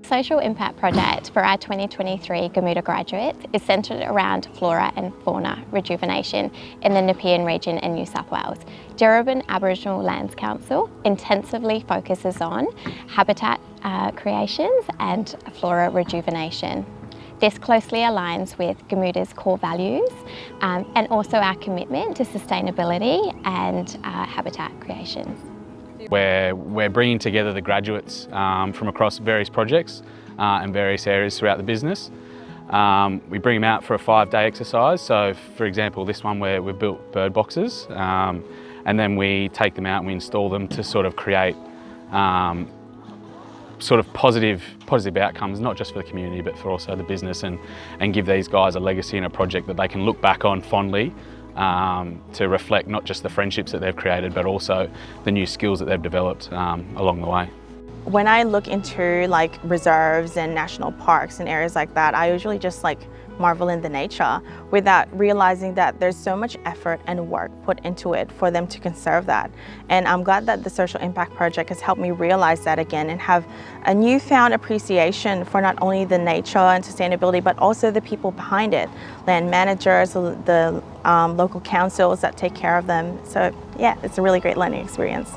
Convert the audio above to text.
social impact project for our 2023 Gamuda graduates is centred around flora and fauna rejuvenation in the Nepean region in New South Wales. Deerubbin Aboriginal Lands Council intensively focuses on habitat creations and flora rejuvenation. This closely aligns with Gamuda's core values and also our commitment to sustainability and habitat creations. We're bringing together the graduates from across various projects and various areas throughout the business. We bring them out for a 5-day exercise. So for example, this one where we've built bird boxes and then we take them out and we install them to sort of create sort of positive outcomes, not just for the community but for also the business, and give these guys a legacy and a project that they can look back on fondly to reflect not just the friendships that they've created but also the new skills that they've developed along the way. When I look into like reserves and national parks and areas like that, I usually just like marvel in the nature without realizing that there's so much effort and work put into it for them to conserve that. And I'm glad that the Social Impact Project has helped me realize that again and have a newfound appreciation for not only the nature and sustainability but also the people behind it, land managers, the local councils that take care of them. So yeah, it's a really great learning experience.